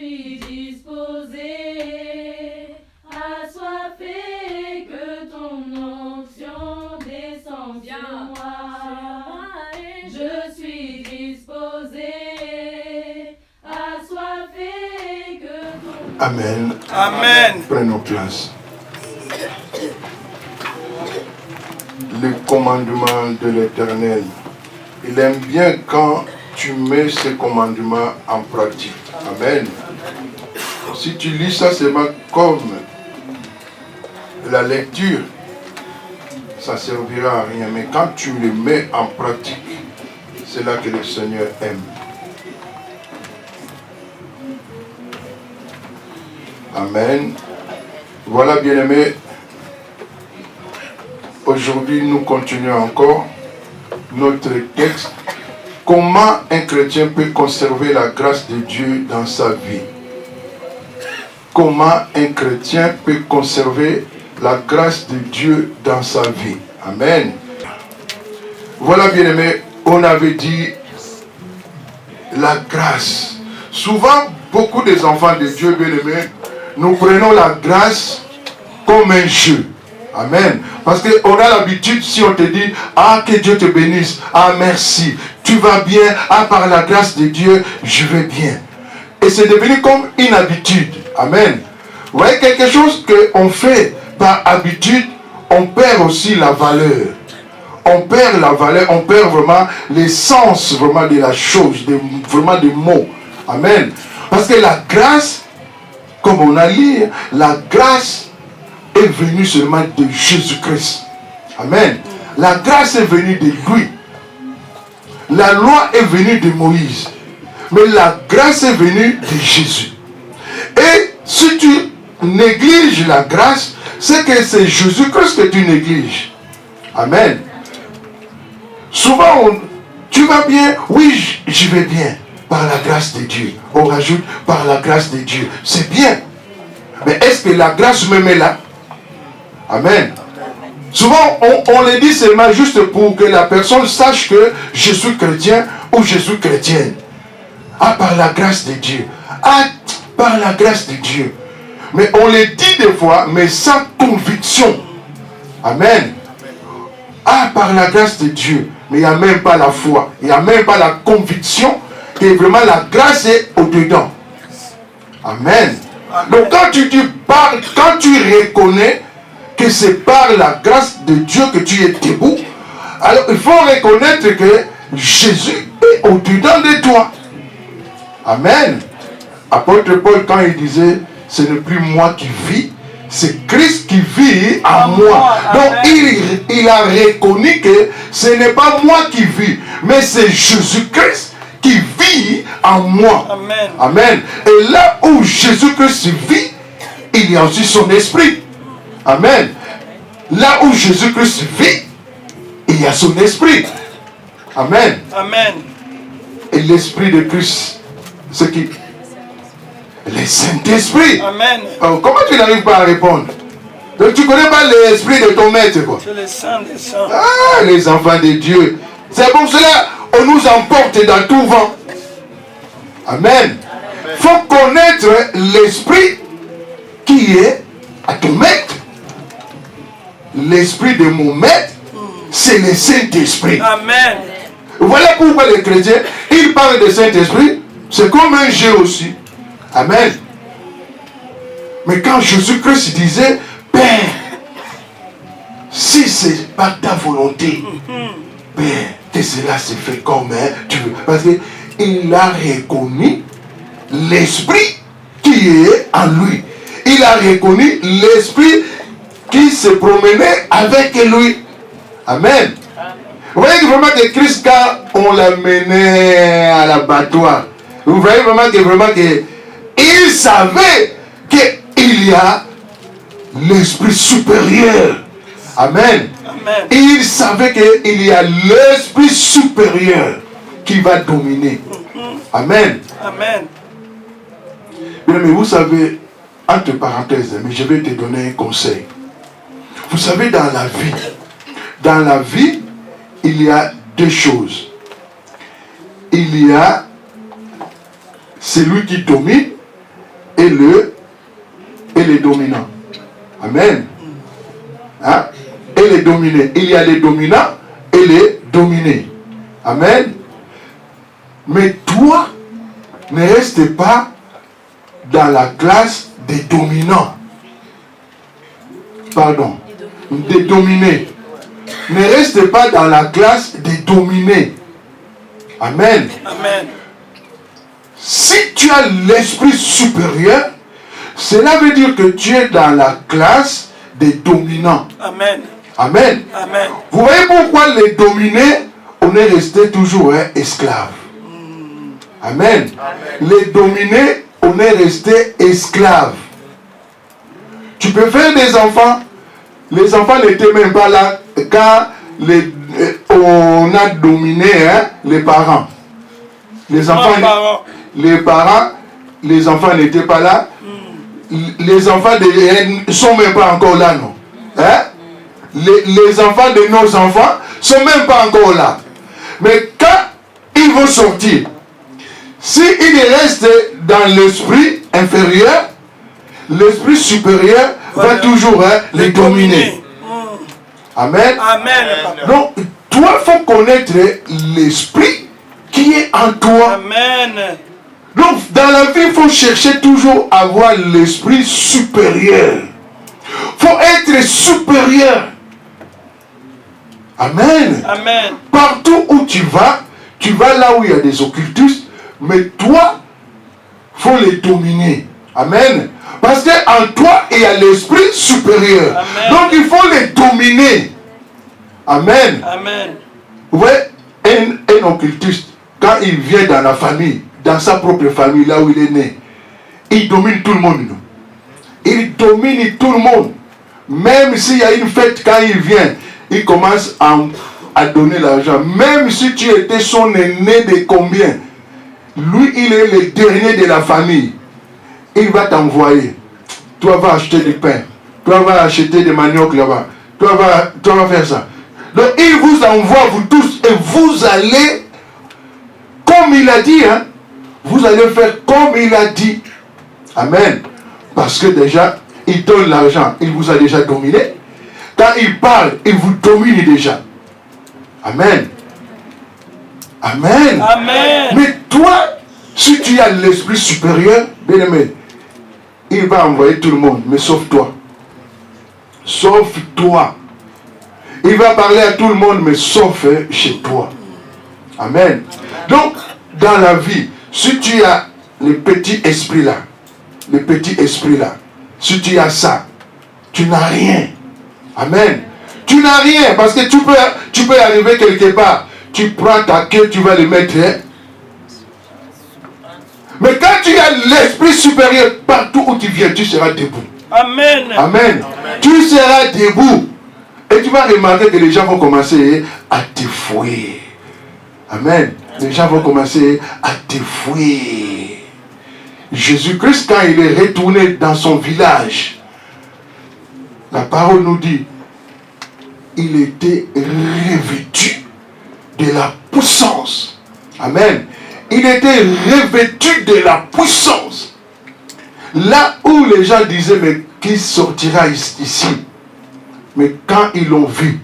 suis disposé, assoiffé, que ton onction descende sur moi. Je suis disposé, assoiffé, que ton... Amen. Amen. Prenons place. Le commandement de l'Éternel. Il aime bien quand tu mets ces commandements en pratique. Amen. Si tu lis ça seulement comme la lecture, ça ne servira à rien. Mais quand tu le mets en pratique, c'est là que le Seigneur aime. Amen. Voilà, bien-aimés. Aujourd'hui, nous continuons encore notre texte. Comment un chrétien peut conserver la grâce de Dieu dans sa vie? Comment un chrétien peut conserver la grâce de Dieu dans sa vie? Amen. Voilà, bien-aimés, on avait dit la grâce. Souvent, beaucoup des enfants de Dieu, bien-aimés, nous prenons la grâce comme un jeu. Amen. Parce qu'on a l'habitude, si on te dit, ah, que Dieu te bénisse, ah, merci, tu vas bien, ah, par la grâce de Dieu, je vais bien. Et c'est devenu comme une habitude. Amen. Vous voyez, quelque chose qu'on fait par habitude, on perd aussi la valeur. On perd la valeur, on perd vraiment l'essence vraiment de la chose, vraiment des mots. Amen. Parce que la grâce, comme on a lu, la grâce est venue seulement de Jésus-Christ. Amen. La grâce est venue de lui. La loi est venue de Moïse. Mais la grâce est venue de Jésus. Et si tu négliges la grâce, c'est que c'est Jésus-Christ que tu négliges. Amen. Souvent, tu vas bien, oui, je vais bien, par la grâce de Dieu. On rajoute par la grâce de Dieu. C'est bien. Mais est-ce que la grâce me met là? Amen. Souvent, on le dit seulement juste pour que la personne sache que je suis chrétien ou je suis chrétienne. Ah, par la grâce de Dieu. Ah, par la grâce de Dieu. Mais on le dit des fois, mais sans conviction. Amen. Ah, par la grâce de Dieu. Mais il n'y a même pas la foi. Il n'y a même pas la conviction que vraiment la grâce est au-dedans. Amen. Donc quand tu dis quand tu reconnais que c'est par la grâce de Dieu que tu es debout, alors il faut reconnaître que Jésus est au-dedans de toi. Amen. Apôtre Paul, quand il disait, ce n'est plus moi qui vis, c'est Christ qui vit en moi. Donc il a reconnu que ce n'est pas moi qui vis, mais c'est Jésus-Christ qui vit en moi. Amen. Amen. Et là où Jésus-Christ vit, il y a aussi son esprit. Amen. Là où Jésus-Christ vit, il y a son esprit. Amen. Amen. Et l'esprit de Christ, c'est qui? Le Saint-Esprit. Amen. Alors, comment tu n'arrives pas à répondre? Donc tu ne connais pas l'esprit de ton maître, quoi. C'est le sang des saints. Ah, les enfants de Dieu. C'est pour cela qu'on nous emporte dans tout vent. Amen. Il faut connaître l'esprit qui est à ton maître. L'esprit de mon maître, c'est le Saint-Esprit. Amen. Voilà pourquoi les chrétiens, ils parlent de Saint-Esprit, c'est comme un jeu aussi. Amen. Mais quand Jésus-Christ disait, Père, si c'est par ta volonté, Père, que cela se fait comme tu veux. Parce qu'il a reconnu l'esprit qui est en lui. Il a reconnu l'esprit qui se promenait avec lui. Amen. Vous voyez vraiment que Christ, quand on l'amenait à l'abattoir, vous voyez vraiment que il savait qu'il y a l'esprit supérieur. Amen. Amen. Il savait qu'il y a l'esprit supérieur qui va dominer. Amen. Amen. Mais vous savez, entre parenthèses, mais je vais te donner un conseil. Vous savez, dans la vie, il y a deux choses. Il y a celui qui domine et les dominants. Amen. Hein? Et les dominés. Il y a les dominants et les dominés. Amen. Mais toi, ne reste pas dans la classe des dominants. Pardon. Des dominés. Ne reste pas dans la classe des dominés. Amen. Amen. Si tu as l'esprit supérieur, cela veut dire que tu es dans la classe des dominants. Amen. Amen. Amen. Vous voyez pourquoi les dominés, on est resté toujours esclaves. Amen. Les dominés, on est resté esclaves. Tu peux faire des enfants. Les enfants n'étaient même pas là quand on a dominé les parents. Les enfants, les enfants n'étaient pas là. Les enfants ne sont même pas encore là, non? Hein? Les enfants de nos enfants sont même pas encore là. Mais quand ils vont sortir, s'ils restent dans l'esprit inférieur, l'esprit supérieur va toujours les dominer. Amen. Amen. Donc, toi, il faut connaître l'esprit qui est en toi. Amen. Donc, dans la vie, il faut chercher toujours à avoir l'esprit supérieur. Il faut être supérieur. Amen. Amen. Partout où tu vas là où il y a des occultistes, mais toi, il faut les dominer. Amen. Parce qu'en toi, il y a l'esprit supérieur. Amen. Donc, il faut les dominer. Amen. Amen. Vous voyez, un occultiste, quand il vient dans la famille, dans sa propre famille, là où il est né, il domine tout le monde. Il domine tout le monde. Même s'il y a une fête, quand il vient, il commence à donner l'argent. Même si tu étais son aîné de combien, lui, il est le dernier de la famille. Il va t'envoyer. Toi, vas acheter du pain. Toi, vas acheter des maniocs là-bas. Toi, vas faire ça. Donc, il vous envoie, vous tous, et vous allez, comme il a dit, hein, vous allez faire comme il a dit. Amen. Parce que déjà, il donne l'argent. Il vous a déjà dominé. Quand il parle, il vous domine déjà. Amen. Amen. Amen. Mais toi, si tu as l'esprit supérieur, bien aimé, il va envoyer tout le monde, mais sauf toi. Sauf toi. Il va parler à tout le monde, mais sauf chez toi. Amen. Donc, dans la vie, si tu as le petit esprit là, si tu as ça, tu n'as rien. Amen. Tu n'as rien, parce que tu peux arriver quelque part. Tu prends ta queue, tu vas le mettre. Mais quand tu as l'esprit supérieur, partout où tu viens, tu seras debout. Amen. Amen. Tu seras debout. Et tu vas remarquer que les gens vont commencer à te fouiller. Amen. Les gens vont commencer à te fouiller. Jésus-Christ, quand il est retourné dans son village, la parole nous dit, il était revêtu de la puissance. Amen. Il était revêtu de la puissance. Là où les gens disaient, mais qui sortira ici? Mais quand ils l'ont vu,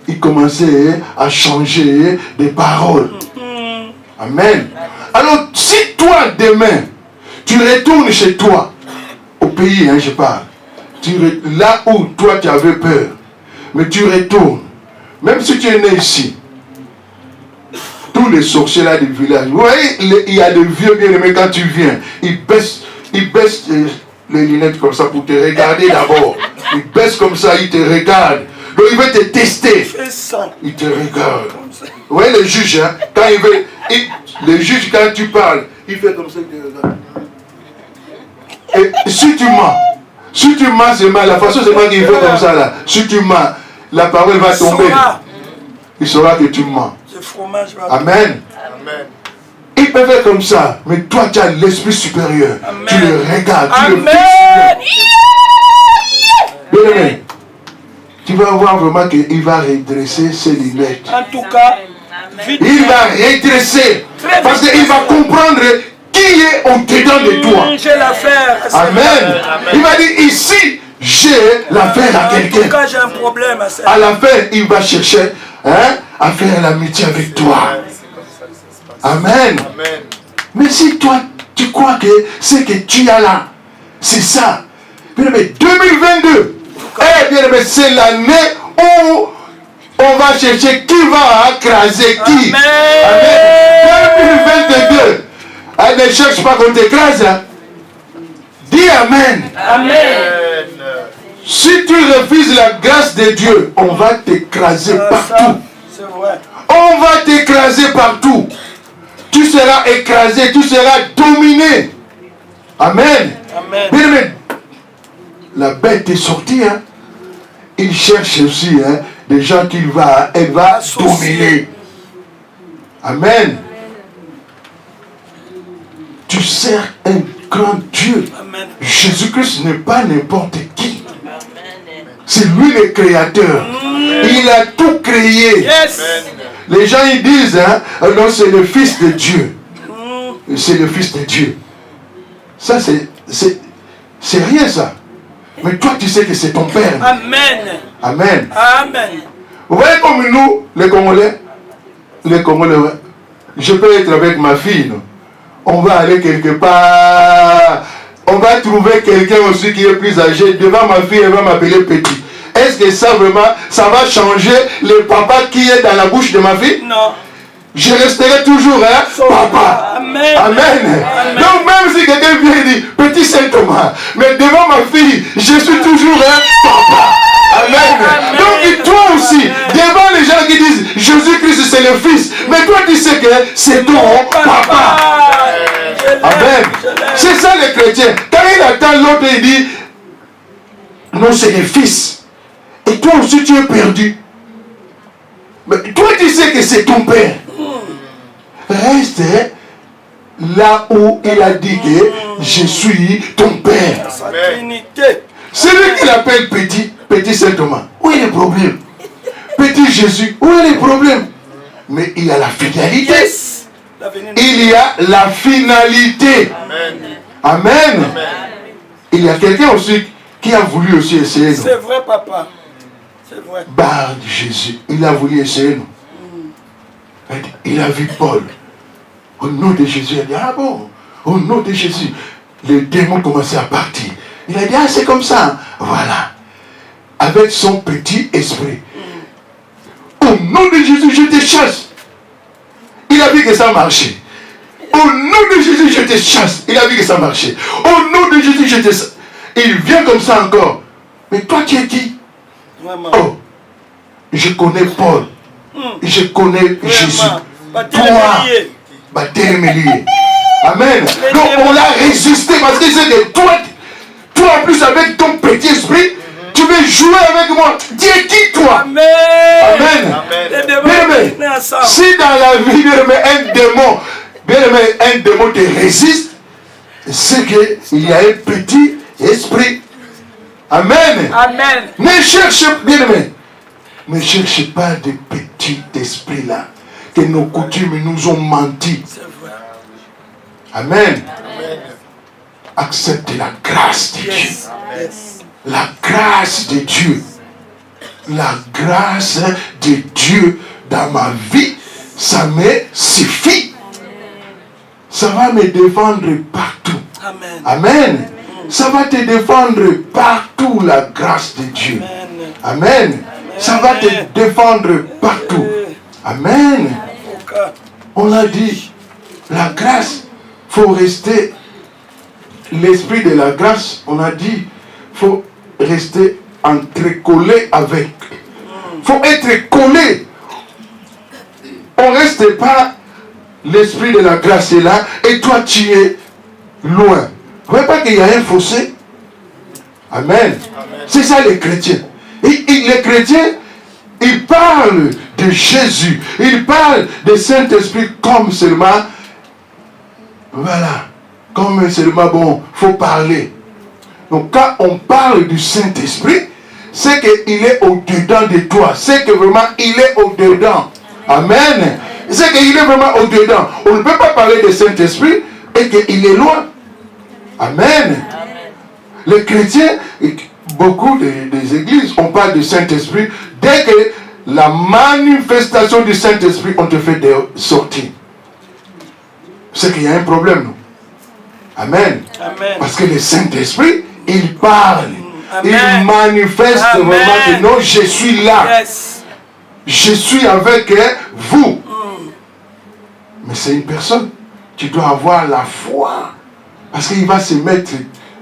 il commençait à changer des paroles. Amen. Alors, si toi, demain, tu retournes chez toi, au pays, hein, je parle, là où toi, tu avais peur, mais tu retournes, même si tu es né ici, tous les sorciers là du village, vous voyez, il y a des vieux bien-aimés, quand tu viens, ils baissent les lunettes comme ça pour te regarder d'abord. Ils baissent comme ça, ils te regardent. Donc il veut te tester. Il te regarde. Vous voyez le juge, hein, quand il veut, le juge, quand tu parles, il fait comme ça, il te regarde. Et si tu mens, c'est mal. La façon c'est moi qui fait comme ça là. Si tu mens, la parole va tomber. Il saura que tu mens. Amen. Amen. Il peut faire comme ça, mais toi tu as l'esprit supérieur. Amen. Tu le regardes, tu le fixes. Bien-aimé, tu vas voir vraiment qu'il va redresser ses lunettes. En tout cas, il va redresser. Parce qu'il va comprendre qui est au-dedans de toi. J'ai l'affaire. Amen. Il va dire ici, j'ai l'affaire à En tout quelqu'un. cas, j'ai un problème. À la fin, il va chercher à faire l'amitié avec toi. Amen. Mais si toi, tu crois que ce que tu as là, c'est ça. Bien aimé, 2022, bien aimé, c'est l'année où on va chercher qui va écraser qui. Amen. 2022, ne cherche pas qu'on t'écrase. Dis Amen. Amen. Si tu refuses la grâce de Dieu, on va t'écraser partout. C'est vrai. On va t'écraser partout. Tu seras écrasé, tu seras dominé. Amen. Amen. Bien aimé, la bête est sortie. Il cherche aussi des gens elle va dominer. Amen. Tu sers un grand Dieu. Amen. Jésus-Christ n'est pas n'importe qui. C'est lui le créateur. Il a tout créé. Yes. Les gens ils disent, non, c'est le Fils de Dieu. C'est le Fils de Dieu. Ça, c'est rien ça. Mais toi, tu sais que c'est ton Père. Amen. Amen. Amen. Vous voyez comme nous, les Congolais, ouais. Je peux être avec ma fille, non? On va aller quelque part. On va trouver quelqu'un aussi qui est plus âgé. Devant ma fille, elle va m'appeler petit. Est-ce que ça vraiment, ça va changer le papa qui est dans la bouche de ma fille? Non. Je resterai toujours papa. Amen. Amen. Donc même si quelqu'un vient et dit petit Saint Thomas, mais devant ma fille, je suis toujours papa. Amen. Donc toi aussi, devant les gens qui disent Jésus-Christ c'est le Fils, mais toi tu sais que c'est ton papa. Amen. C'est ça les chrétiens. Quand il attend l'autre, il dit non, c'est le Fils. Et toi aussi tu es perdu. Mais toi tu sais que c'est ton Père. Reste là où il a dit que je suis ton Père. Celui qu'il appelle petit Saint Thomas, où est le problème? Petit Jésus, où est le problème? Mais il y a la finalité. Yes. Il y a la finalité. Amen. Il y a quelqu'un aussi qui a voulu aussi essayer nous. C'est vrai, papa. C'est vrai. Barre de Jésus, il a voulu essayer nous. Il a vu Paul. Au nom de Jésus, il a dit, ah bon, au nom de Jésus, les démons commençaient à partir. Il a dit, ah c'est comme ça. Voilà. Avec son petit esprit. Au nom de Jésus, je te chasse. Il a vu que ça marchait. Au nom de Jésus, je te chasse. Il a vu que ça marchait. Au nom de Jésus, je te chasse. Il vient comme ça encore. Mais toi, tu es qui? Vraiment. Oh, je connais Paul. Je connais Jésus. Toi, Amen. Donc on l'a résisté parce que c'est que toi en plus avec ton petit esprit, tu veux jouer avec moi. Tu es qui toi? Amen. Amen. Si dans la vie, un démon te résiste, c'est qu'il y a un petit esprit. Amen. Amen. Ne cherchez, bien-aimé, ne cherchez pas de petits esprits là, que nos coutumes nous ont menti. Amen. Acceptez la grâce de Dieu. La grâce de Dieu. La grâce de Dieu dans ma vie, ça me suffit. Ça va me défendre partout. Amen. Amen. Ça va te défendre partout, la grâce de Dieu. Amen. Ça va te défendre partout. Amen. On l'a dit, la grâce, il faut rester, l'esprit de la grâce, on a dit, il faut rester entrecollé avec. Il faut être collé. On ne reste pas, l'esprit de la grâce est là, et toi tu es loin. Vous ne voyez pas qu'il y a un fossé? Amen. C'est ça les chrétiens. Et les chrétiens, ils parlent de Jésus. Ils parlent du Saint-Esprit comme seulement, voilà, comme seulement, bon, il faut parler. Donc quand on parle du Saint-Esprit, c'est qu'il est au-dedans de toi. C'est que vraiment, il est au-dedans. Amen. C'est qu'il est vraiment au-dedans. On ne peut pas parler du Saint-Esprit et qu'il est loin. Amen. Les chrétiens, beaucoup des églises, on parle du Saint-Esprit. Dès que la manifestation du Saint-Esprit, on te fait des sorties. C'est qu'il y a un problème. Non? Amen. Amen. Parce que le Saint-Esprit, il parle. Amen. Il manifeste Amen. vraiment que non, je suis là. Yes. Je suis avec vous. Mais c'est une personne. Tu dois avoir la foi. Parce qu'il va se mettre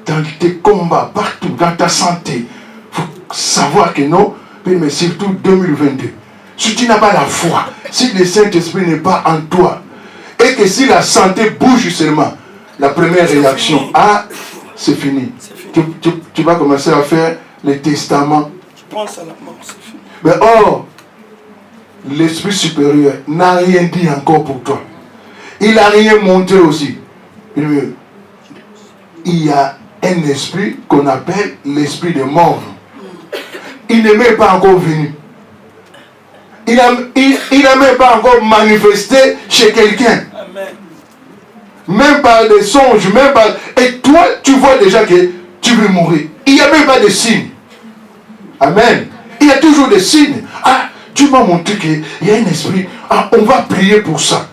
dans tes combats, partout, dans ta santé. Il faut savoir que non, mais surtout 2022. Si tu n'as pas la foi, si le Saint-Esprit n'est pas en toi, et que si la santé bouge seulement, la première réaction, ah, c'est fini. Tu vas commencer à faire les testaments. Tu penses à la mort, c'est fini. Mais or, l'Esprit supérieur n'a rien dit encore pour toi. Il n'a rien montré aussi. Il y a un esprit qu'on appelle l'esprit de mort. Il n'est même pas encore venu. Il n'a même pas encore manifesté chez quelqu'un. Amen. Même par des songes, même par... Et toi, tu vois déjà que tu veux mourir. Il n'y a même pas de signes. Amen. Il y a toujours des signes. Ah, Dieu m'a montré qu'il y a un esprit. Ah, on va prier pour ça.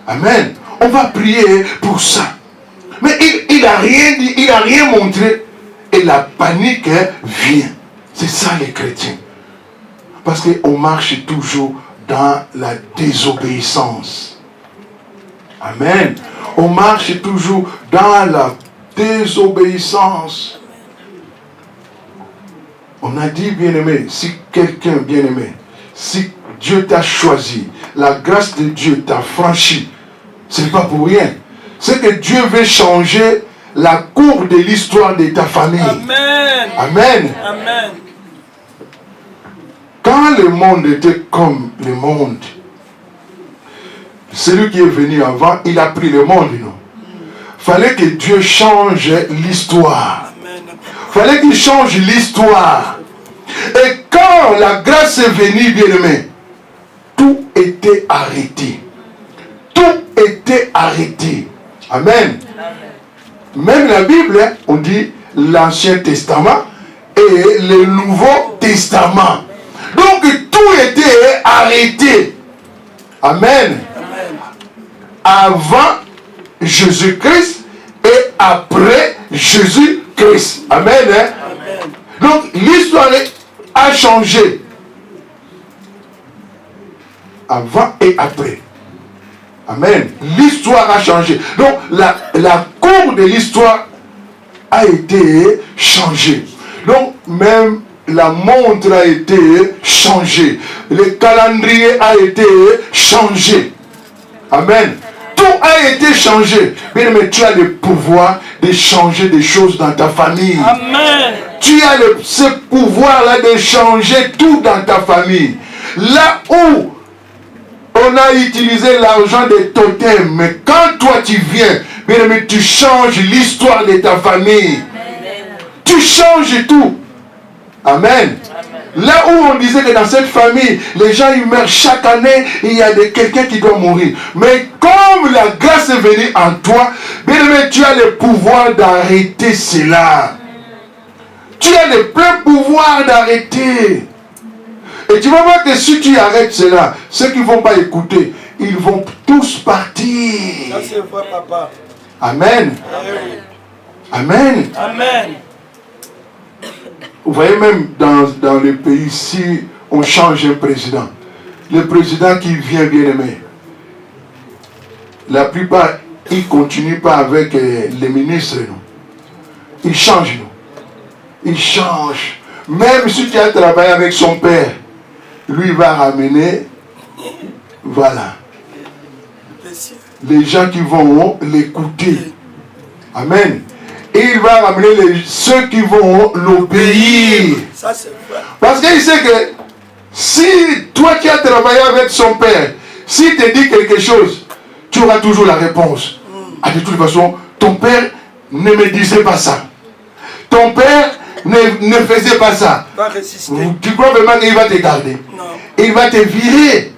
Amen. On va prier pour ça. Mais il n'a rien dit, il n'a rien montré. Et la panique vient. C'est ça les chrétiens. Parce qu'on marche toujours dans la désobéissance. Amen. On marche toujours dans la désobéissance. On a dit, bien-aimé, si quelqu'un, bien-aimé, si Dieu t'a choisi, la grâce de Dieu t'a franchi, ce n'est pas pour rien. C'est que Dieu veut changer la courbe de l'histoire de ta famille. Amen. Amen. Amen. Quand le monde était comme le monde, celui qui est venu avant, il a pris le monde, non? Fallait que Dieu change l'histoire. Amen. Fallait qu'il change l'histoire. Et quand la grâce est venue, bien-aimé, tout était arrêté. Tout était arrêté. Amen. Même la Bible, on dit l'Ancien Testament et le Nouveau Testament. Donc tout était arrêté. Amen. Avant Jésus-Christ et après Jésus-Christ. Amen. Amen. Donc l'histoire a changé. Avant et après. Amen. L'histoire a changé. Donc la courbe de l'histoire a été changée. Donc même la montre a été changée. Le calendrier a été changé. Amen. Tout a été changé. Bien, mais tu as le pouvoir de changer des choses dans ta famille. Amen. Tu as ce pouvoir-là de changer tout dans ta famille. Là où on a utilisé l'argent des totems, mais quand toi tu viens, bien, mais tu changes l'histoire de ta famille. Amen. Tu changes tout. Amen. Là où on disait que dans cette famille, les gens ils meurent chaque année, il y a quelqu'un qui doit mourir. Mais comme la grâce est venue en toi, bien aimé, tu as le pouvoir d'arrêter cela. Tu as le plein pouvoir d'arrêter. Et tu vas voir que si tu arrêtes cela, ceux qui ne vont pas écouter, ils vont tous partir. Ça c'est vrai, papa. Amen. Amen. Amen. Vous voyez, même dans le pays, si on change un président, le président qui vient, bien aimé, la plupart, ils ne continuent pas avec les ministres. Non. Ils changent. Non. Ils changent. Même si tu as travaillé avec son père, lui va ramener, voilà, les gens qui vont l'écouter. Amen. Et il va ramener ceux qui vont l'obéir. Ça c'est vrai. Parce qu'il sait que si toi qui as travaillé avec son père, s'il te dit quelque chose, tu auras toujours la réponse. Ah, de toute façon, ton père ne me disait pas ça. Ton père ne faisait pas ça. Pas résister. Tu crois vraiment qu'il va te garder? Non. Il va te virer.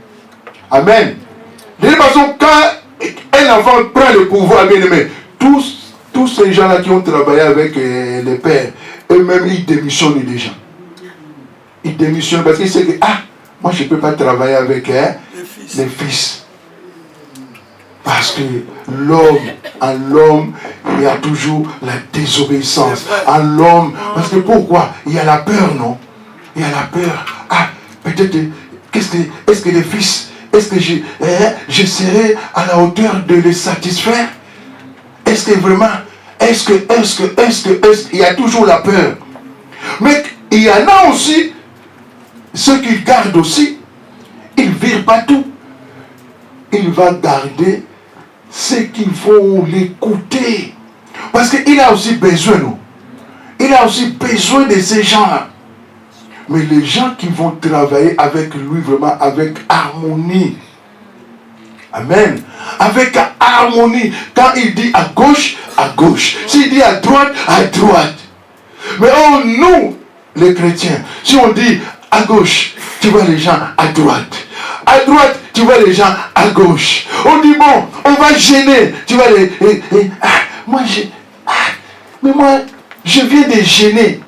Amen. De toute façon, quand un enfant prend le pouvoir, bien aimé, tous ces gens-là qui ont travaillé avec les pères, eux-mêmes, ils démissionnent déjà. Ils démissionnent parce qu'ils savent que, moi je ne peux pas travailler avec les fils. Parce que en l'homme, il y a toujours la désobéissance. En l'homme, parce que pourquoi? Il y a la peur, non? Il y a la peur. Peut-être, est-ce que les fils, est-ce que je serai à la hauteur de les satisfaire? Est-ce que vraiment, est-ce que, il y a toujours la peur. Mais il y en a aussi, ceux qui gardent aussi, ils ne virent pas tout. Il va garder ceux qui vont l'écouter. Parce qu'il a aussi besoin, non? Il a aussi besoin de ces gens-là. Mais les gens qui vont travailler avec lui vraiment avec harmonie. Amen. Avec harmonie. Quand il dit à gauche, à gauche. S'il dit à droite, à droite. Mais nous, les chrétiens, si on dit à gauche, tu vois les gens à droite. À droite, tu vois les gens à gauche. On dit bon, on va gêner. Tu vois moi, je viens de gêner.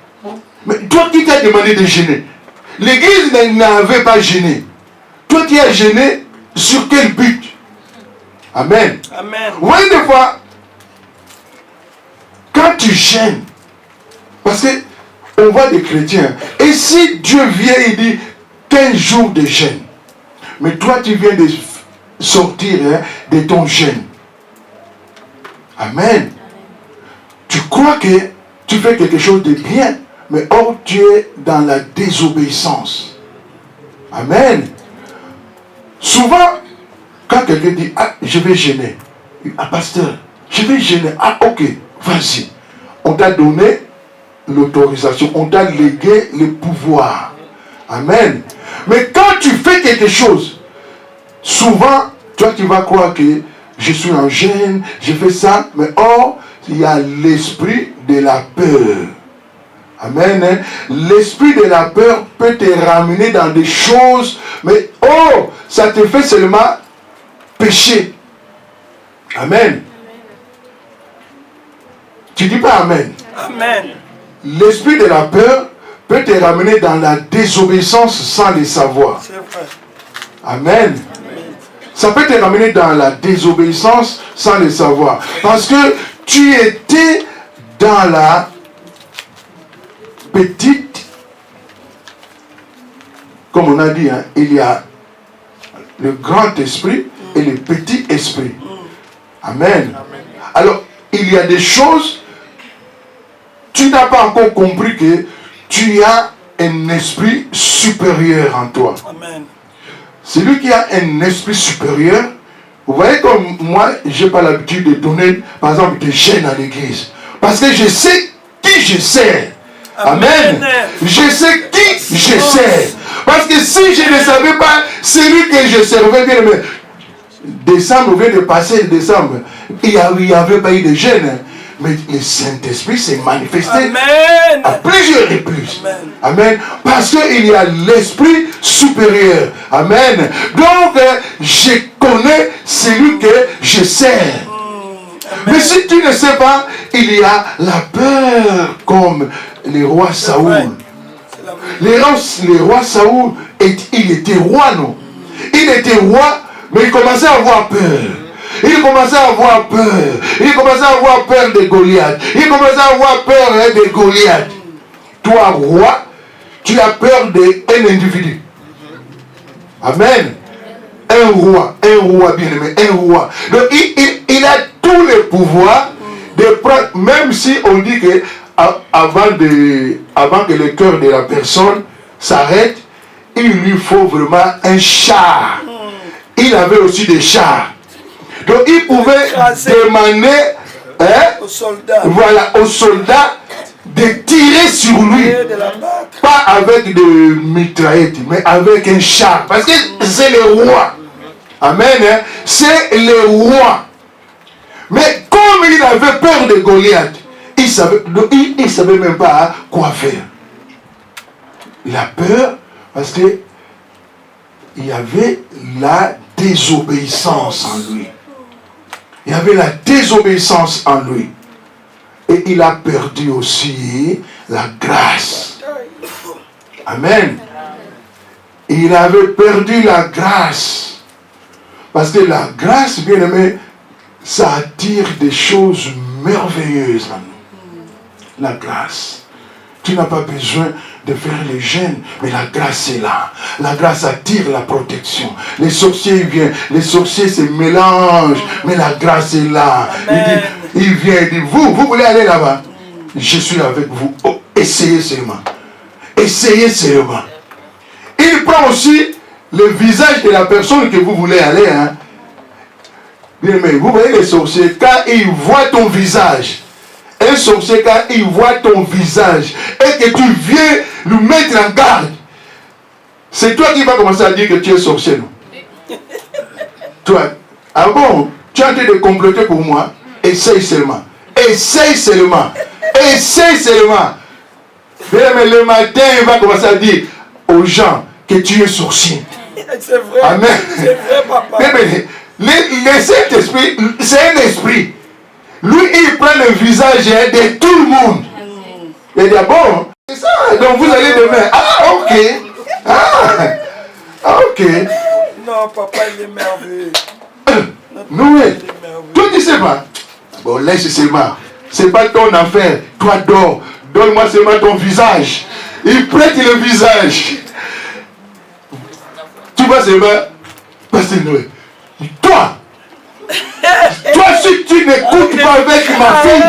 Mais toi qui t'as demandé de gêner? L'église n'avait pas gêné. Toi qui as gêné, sur quel but? Amen. Amen. Oui, des fois, quand tu gênes, parce que on voit des chrétiens, et si Dieu vient et dit 15 jours de jeûne, mais toi tu viens de sortir de ton jeûne. Amen. Tu crois que tu fais quelque chose de bien, mais or tu es dans la désobéissance. Amen. Souvent, quand quelqu'un dit, je vais jeûner, pasteur, je vais jeûner, ok, vas-y. On t'a donné l'autorisation, on t'a légué le pouvoir. Amen. Mais quand tu fais quelque chose, souvent, toi tu vas croire que je suis en jeûne, je fais ça, mais or, il y a l'esprit de la peur. Amen. L'esprit de la peur peut te ramener dans des choses, mais ça te fait seulement pécher. Amen. Tu dis pas Amen. Amen. L'esprit de la peur peut te ramener dans la désobéissance sans le savoir. C'est vrai. Amen. Ça peut te ramener dans la désobéissance sans le savoir. Parce que tu étais dans la petite, comme on a dit, il y a le grand esprit et le petit esprit. Amen. Alors, il y a des choses, tu n'as pas encore compris que tu as un esprit supérieur en toi. Amen. Celui qui a un esprit supérieur, vous voyez comme moi, je n'ai pas l'habitude de donner, par exemple, des chaînes à l'église. Parce que je sais qui je sers. Amen. Je sais qui je sers. Parce que si je ne savais pas celui que je servais, bien aimé, décembre vient de passer, décembre, il n'y avait pas eu de jeûne. Mais le Saint-Esprit s'est manifesté Amen. à plusieurs reprises. Amen. Parce qu'il y a l'esprit supérieur. Amen. Donc, je connais celui que je sers. Mais si tu ne sais pas, il y a la peur comme le roi Saoul. Le roi Saoul, il était roi, non? Il était roi, mais il commençait à avoir peur. Il commençait à avoir peur. Il commençait à avoir peur de Goliath. Il commençait à avoir peur de Goliath. Toi, roi, tu as peur d'un individu. Amen. Un roi bien aimé, un roi. Donc il a tous les pouvoirs de prendre, même si on dit que avant que le cœur de la personne s'arrête, il lui faut vraiment un char. Il avait aussi des chars. Donc il pouvait demander aux soldats de tirer sur lui. Pas avec des mitraillettes, mais avec un char. Parce que c'est le roi. Amen. C'est le roi. Mais comme il avait peur de Goliath, il ne savait même pas quoi faire. Il a peur parce que il y avait la désobéissance en lui. Il y avait la désobéissance en lui. Et il a perdu aussi la grâce. Amen. Il avait perdu la grâce. Parce que la grâce, bien aimé, ça attire des choses merveilleuses en nous. La grâce. Tu n'as pas besoin de faire les jeûnes, mais la grâce est là. La grâce attire la protection. Les sorciers, ils viennent. Les sorciers se mélangent, mais la grâce est là. Il vient, il dit, vous voulez aller là-bas? Je suis avec vous. Oh, essayez seulement. Essayez seulement. Il prend aussi le visage de la personne que vous voulez aller. Hein. Bien, mais vous voyez les sorciers, quand ils voient ton visage, un sorcier, quand il voit ton visage et que tu viens nous mettre en garde, c'est toi qui vas commencer à dire que tu es sorcier. Non? Toi, ah bon, tu es en train de comploter pour moi? Essaye seulement. Essaye seulement. Essaye seulement. Mais le matin, il va commencer à dire aux gens que tu es sorcier. C'est vrai. Amen. C'est vrai, papa. Mais, le Saint-Esprit, c'est un esprit. Lui, il prend le visage de tout le monde. Il dit, ah bon, c'est ça, donc vous allez demain. Ah, ok. Ah, ok. Non, papa, il est merveilleux. Non, oui. Toi, tu sais pas. Bon, laisse seulement. C'est pas ton affaire. Toi, dors. Donne-moi seulement ton visage. Il prête le visage. Tu vois seulement. Pasteur Noé. Toi, si tu n'écoutes pas avec ma fille,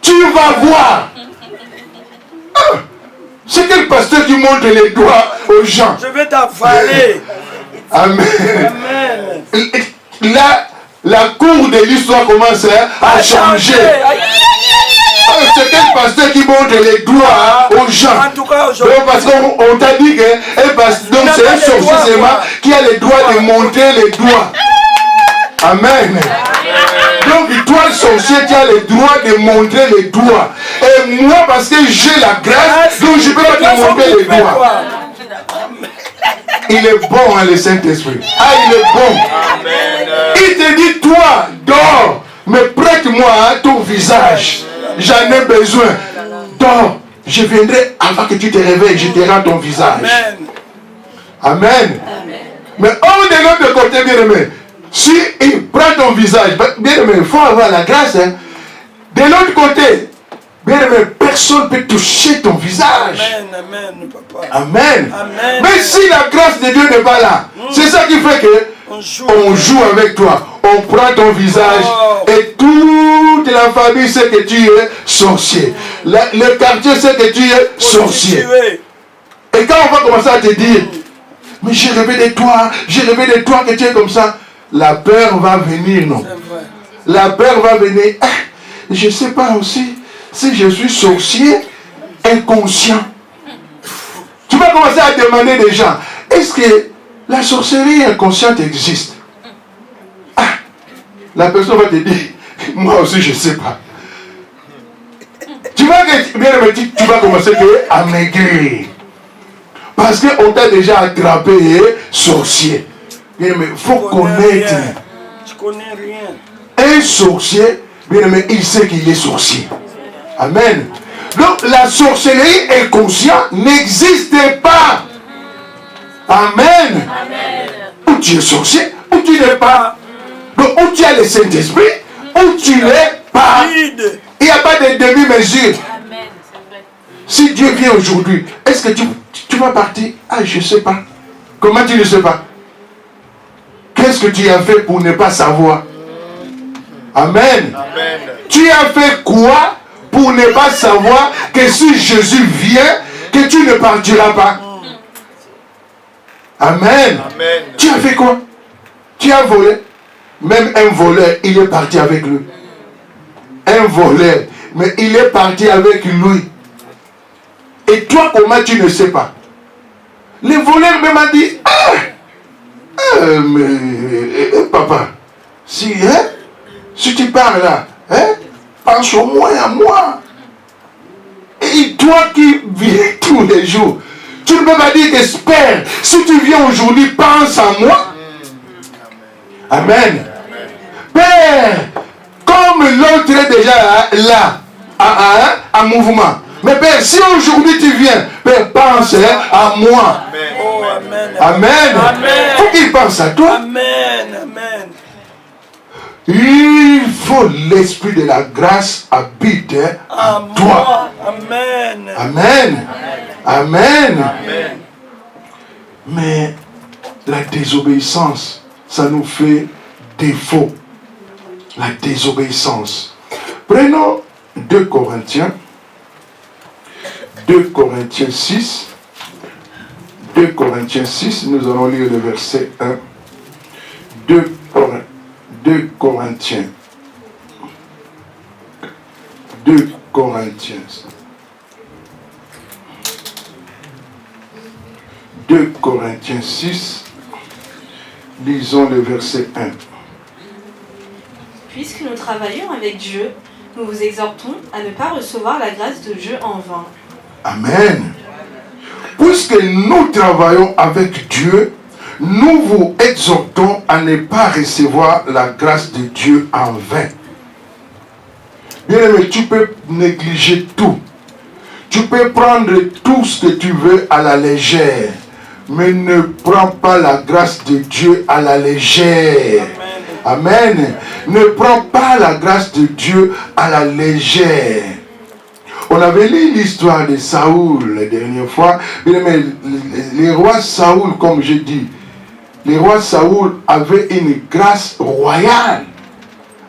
tu vas voir. Ah, c'est quel pasteur qui montre les doigts aux gens? Je vais t'avaler. Amen. Amen. Là, la cour de l'histoire commence à changer. C'est quel pasteur qui montre les doigts aux gens? En tout cas, aujourd'hui. Donc, parce qu'on t'a dit que donc c'est un sorcier seulement qui a les droits de montrer les doigts. Amen. Donc toi, le sorcier, tu as le droit de montrer les doigts. Et moi, parce que j'ai la grâce, donc je ne peux pas te montrer les doigts. Il est bon, hein, le Saint-Esprit. Ah, il est bon. Il te dit, toi, dors, mais prête-moi hein, ton visage. J'en ai besoin. Dors. Je viendrai avant que tu te réveilles, je te rends ton visage. Amen. Mais de l'autre côté, bien aimé, si il prend ton visage, bien aimé, il faut avoir la grâce. Hein. De l'autre côté, bien aimé, personne ne peut toucher ton visage. Amen, papa. Amen. Amen. Mais si la grâce de Dieu n'est pas là, c'est ça qui fait que on joue avec toi. On prend ton visage et toute la famille sait que tu es sorcier. Le quartier sait que tu es sorcier. Et quand on va commencer à te dire, mais j'ai rêvé de toi que tu es comme ça, la peur va venir, non? La peur va venir. Je ne sais pas aussi si je suis sorcier inconscient. Tu vas commencer à demander des gens, est-ce que la sorcellerie inconsciente existe? Ah, la personne va te dire, moi aussi je ne sais pas. Tu vas commencer à maigrir. Parce qu'on t'a déjà attrapé sorcier. Bien aimé, il faut connaître. Je connais rien. Un sorcier, bien aimé, il sait qu'il est sorcier. Amen. Donc la sorcellerie inconsciente n'existe pas. Amen. Ou tu es sorcier, ou tu n'es pas. Donc où tu as le Saint-Esprit, ou tu n'es pas. Il n'y a pas de demi-mesure. Si Dieu vient aujourd'hui, est-ce que tu vas partir? Ah, je ne sais pas. Comment tu ne sais pas? Qu'est-ce que tu as fait pour ne pas savoir? Amen. Amen. Tu as fait quoi pour ne pas savoir que si Jésus vient, que tu ne partiras pas? Amen. Amen. Tu as fait quoi? Tu as volé. Même un voleur, il est parti avec lui. Un voleur, mais il est parti avec lui. Et toi, comment tu ne sais pas? Le voleur même a dit, papa, si tu parles là, pense au moins à moi. Et toi qui viens tous les jours, tu ne peux pas dire qu'espère, si tu viens aujourd'hui, pense à moi. Amen. Père, comme l'autre est déjà là, en mouvement. Mais Père, si aujourd'hui tu viens, Père, pense à moi. Oh, amen. Amen. Amen. Faut qu'il pense à toi. Amen. Amen. Il faut l'esprit de la grâce habite en toi. Amen. Amen. Amen. Mais la désobéissance, ça nous fait défaut. La désobéissance. Prenons 2 Corinthiens 6. 2 Corinthiens 6, nous allons lire le verset 1. 2 Corinthiens 6, lisons le verset 1. Puisque nous travaillons avec Dieu, nous vous exhortons à ne pas recevoir la grâce de Dieu en vain. Amen. Puisque nous travaillons avec Dieu, nous vous exhortons à ne pas recevoir la grâce de Dieu en vain. Bien-aimé, tu peux négliger tout. Tu peux prendre tout ce que tu veux à la légère, mais ne prends pas la grâce de Dieu à la légère. Amen. Ne prends pas la grâce de Dieu à la légère. On avait lu l'histoire de Saoul la dernière fois. Mais les rois Saoul, comme je dis, les rois Saoul avaient une grâce royale.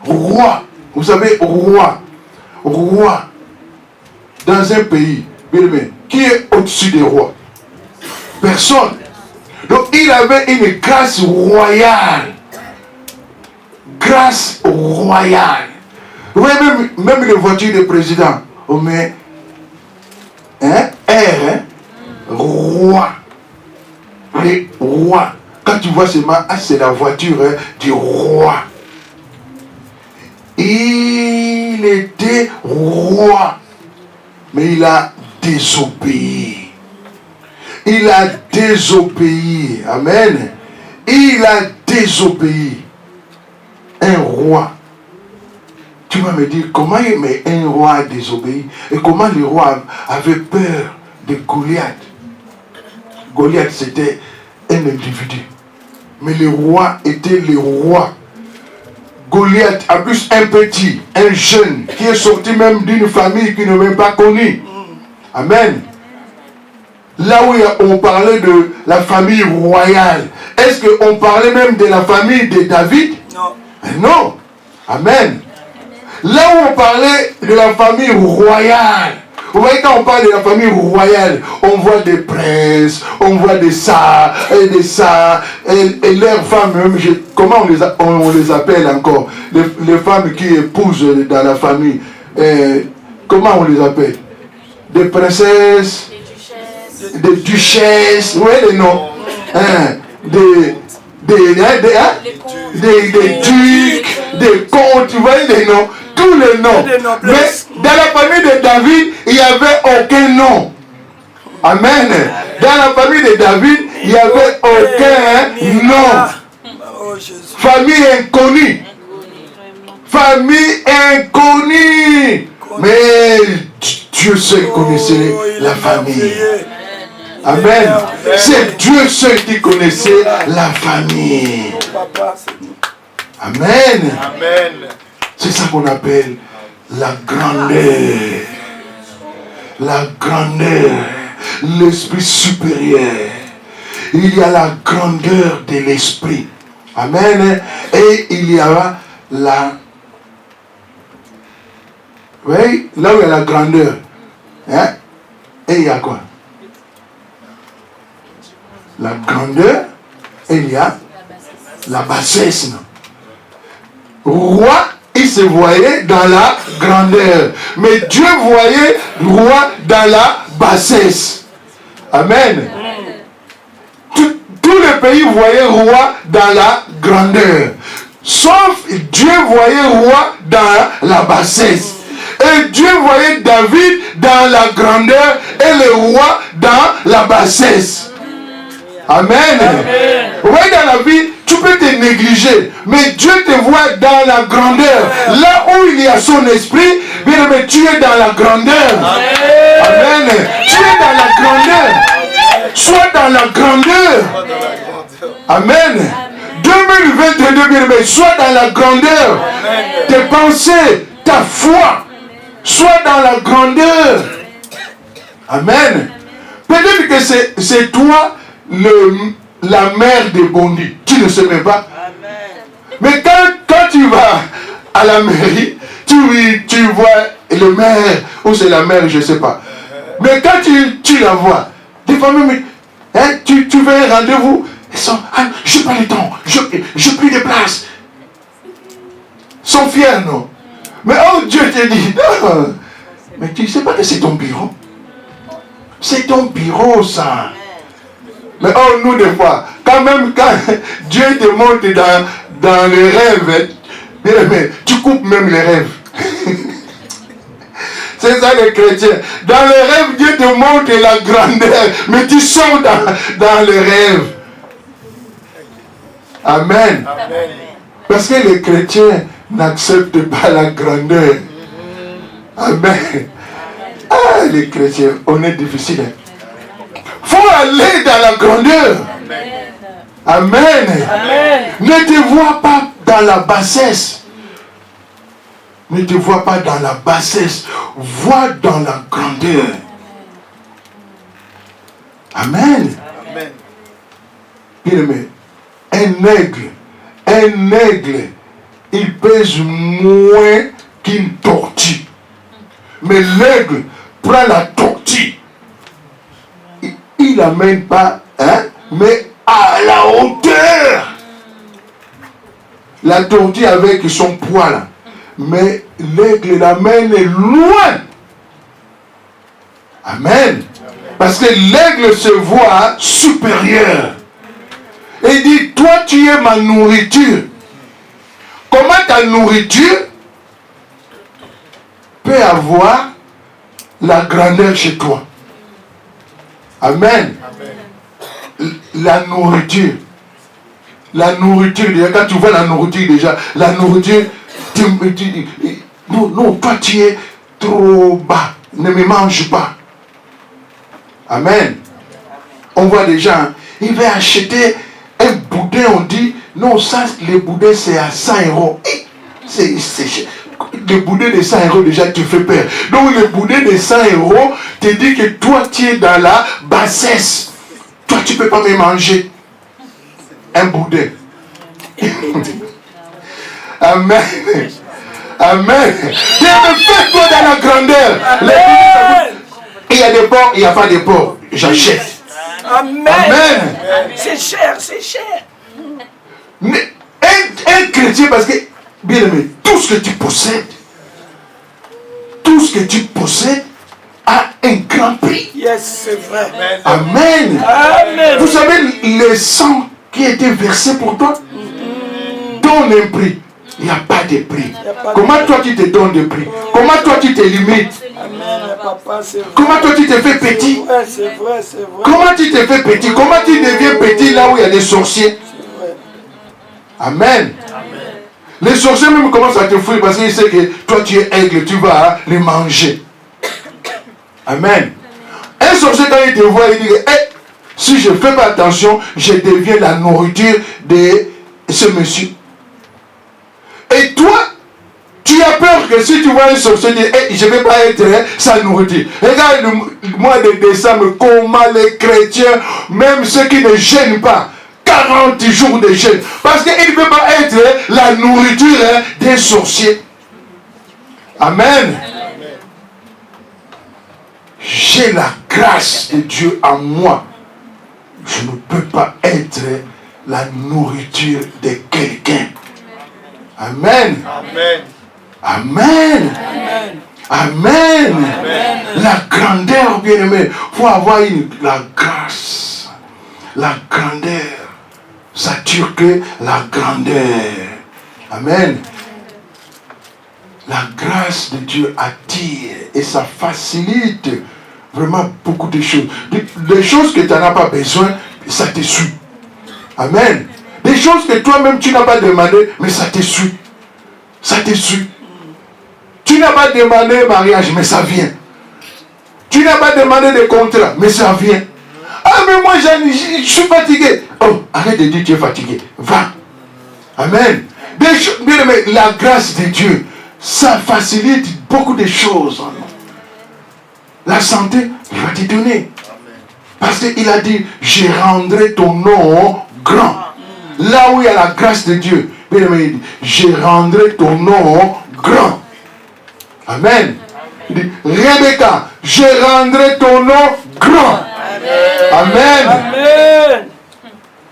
Roi. Vous savez, roi. Roi. Dans un pays. Qui est au-dessus des rois? Personne. Donc il avait une grâce royale. Grâce royale. Vous voyez, même les voitures des présidents, on met roi. Les rois. Quand tu vois seulement, c'est la voiture du roi. Il était roi, mais il a désobéi. Il a désobéi. Amen. Il a désobéi. Un roi. Tu vas me dire comment un roi a désobéi et comment le roi avait peur de Goliath. Goliath, c'était un individu. Mais le roi était le roi. Goliath, en plus un petit, un jeune, qui est sorti même d'une famille qui ne m'a pas connu. Amen. Là où on parlait de la famille royale, est-ce qu'on parlait même de la famille de David? Non. Non. Amen. Là où on parlait de la famille royale, vous voyez, quand on parle de la famille royale, on voit des princes, on voit des ça, et leurs femmes, même, comment on les appelle encore, les femmes qui épousent dans la famille, comment on les appelle? Des princesses, des duchesses, vous voyez les noms, des ducs, des comtes, tu vois les noms, tous les noms. Mais dans la famille de David, il n'y avait aucun nom. Amen. Dans la famille de David, il n'y avait aucun nom. Famille inconnue. Famille inconnue. Mais Dieu seul connaissait la famille. Amen. C'est Dieu seul qui connaissait la famille. Amen. C'est ça qu'on appelle la grandeur. La grandeur. L'esprit supérieur. Il y a la grandeur de l'esprit. Amen. Et il y a la... Oui, là où il y a la grandeur. Hein? Et il y a quoi? La grandeur, et il y a la bassesse. Roi, il se voyait dans la grandeur. Mais Dieu voyait roi dans la bassesse. Amen. Tous les pays voyaient roi dans la grandeur. Sauf Dieu voyait roi dans la bassesse. Et Dieu voyait David dans la grandeur et le roi dans la bassesse. Amen. Vous voyez, dans la vie, tu peux te négliger, mais Dieu te voit dans la grandeur. Là où il y a son esprit, bien aimé, tu es dans la grandeur. Amen. Tu es dans la grandeur. Sois dans la grandeur. Amen. 2022, bien aimé, sois dans la grandeur. Tes pensées, ta foi, sois dans la grandeur. Amen. Peut-être que c'est toi la mère des bondis. Tu ne sais même pas. Mais quand tu vas à la mairie, tu vois le maire, ou c'est la mère, je ne sais pas. Mais quand tu la vois, des fois même, hein, tu fais un rendez-vous, ils sont, ah, je n'ai pas le temps, je n'ai plus de place. Ils sont fiers, non? Mais oh, Dieu te dit, non, mais tu ne sais pas que c'est ton bureau. C'est ton bureau, ça. Mais oh, nous, des fois, quand Dieu te montre dans les rêves, mais tu coupes même les rêves. C'est ça les chrétiens. Dans les rêves, Dieu te montre la grandeur, mais tu sors dans les rêves. Amen. Amen. Parce que les chrétiens n'acceptent pas la grandeur. Amen. Ah, les chrétiens, on est difficile. Faut aller dans la grandeur. Amen. Amen. Ne te vois pas dans la bassesse. Ne te vois pas dans la bassesse. Vois dans la grandeur. Amen. Amen. Bien-aimé, un aigle, il pèse moins qu'une tortue. Mais l'aigle prend la tortue. Il n'amène pas, hein, mais à la hauteur. La tortue avec son poids là. Mais l'aigle l'amène loin. Amen. Parce que l'aigle se voit supérieur. Et il dit, toi tu es ma nourriture. Comment ta nourriture peut avoir la grandeur chez toi? Amen. Amen. La nourriture. La nourriture, déjà, quand tu vois la nourriture déjà, la nourriture, non, toi tu es trop bas. Ne me mange pas. Amen. On voit des gens, ils veulent acheter un boudin, on dit, non, ça, le boudin c'est à 100 €. Le boudin de 100 € déjà te fait peur. Donc le boudin de 100 € te dit que toi tu es dans la bassesse. Toi tu ne peux pas me manger un boudin. Amen. Amen. Dieu me fait toi dans la grandeur. Il y a des porcs, il n'y a pas de porcs. J'achète. Amen. Amen. C'est cher, c'est cher. Un chrétien, parce que, bien aimé, tout ce que tu possèdes a un grand prix. Yes, c'est vrai. Amen. Amen. Vous savez, le sang qui a été versé pour toi donne un prix. Il n'y a pas de prix. Comment toi tu te donnes de prix? Comment toi tu te limites? Amen, papa, comment toi tu te fais petit? C'est vrai, c'est vrai. Comment tu te fais petit? Comment tu deviens petit là où il y a des sorciers? Amen. Amen. Les sorciers même commencent à te fuir parce qu'ils savent que toi tu es aigle, tu vas les manger. Amen. Un sorcier quand il te voit, il dit, hey, si je ne fais pas attention, je deviens la nourriture de ce monsieur. Et toi, tu as peur que si tu vois un sorcier dire, hey, je ne vais pas être sa nourriture. Regarde le mois de décembre, comment les chrétiens, même ceux qui ne gênent pas, 40 jours de jeûne. Parce qu'il ne peut pas être la nourriture des sorciers. Amen. J'ai la grâce de Dieu en moi. Je ne peux pas être la nourriture de quelqu'un. Amen. Amen. Amen. Amen. Amen. La grandeur, bien-aimé. Il faut avoir la grâce. La grandeur. Ça dure que la grandeur. Amen. La grâce de Dieu attire et ça facilite vraiment beaucoup de choses. Des choses que tu n'en as pas besoin, ça te suit. Amen. Des choses que toi-même tu n'as pas demandé, mais ça te suit. Ça te suit. Tu n'as pas demandé mariage, mais ça vient. Tu n'as pas demandé de contrat, mais ça vient. Ah, mais moi, je suis fatigué. Oh, arrête de dire que tu es fatigué. Va. Amen. Bien aimé, la grâce de Dieu, ça facilite beaucoup de choses. La santé, il va te donner. Parce qu'il a dit, je rendrai ton nom grand. Là où il y a la grâce de Dieu, bien aimé, il dit, je rendrai ton nom grand. Amen. Il dit, Rebecca, je rendrai ton nom grand. Amen. Amen.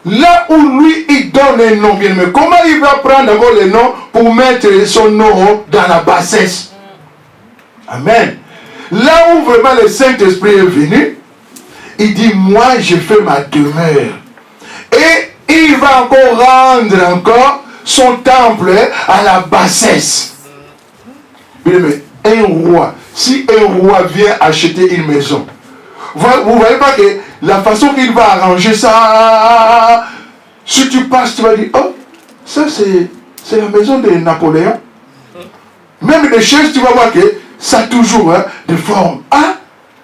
Là où lui, il donne un nom, bien aimé, comment il va prendre encore le nom pour mettre son nom dans la bassesse? Amen. Là où vraiment le Saint-Esprit est venu, il dit, moi, je fais ma demeure. Et il va encore rendre encore son temple à la bassesse. Bien aimé, un roi, si un roi vient acheter une maison, vous ne voyez pas que la façon qu'il va arranger ça, si tu passes, tu vas dire, oh, ça c'est la maison de Napoléon. Même les chaises, tu vas voir que ça a toujours des formes. Ah,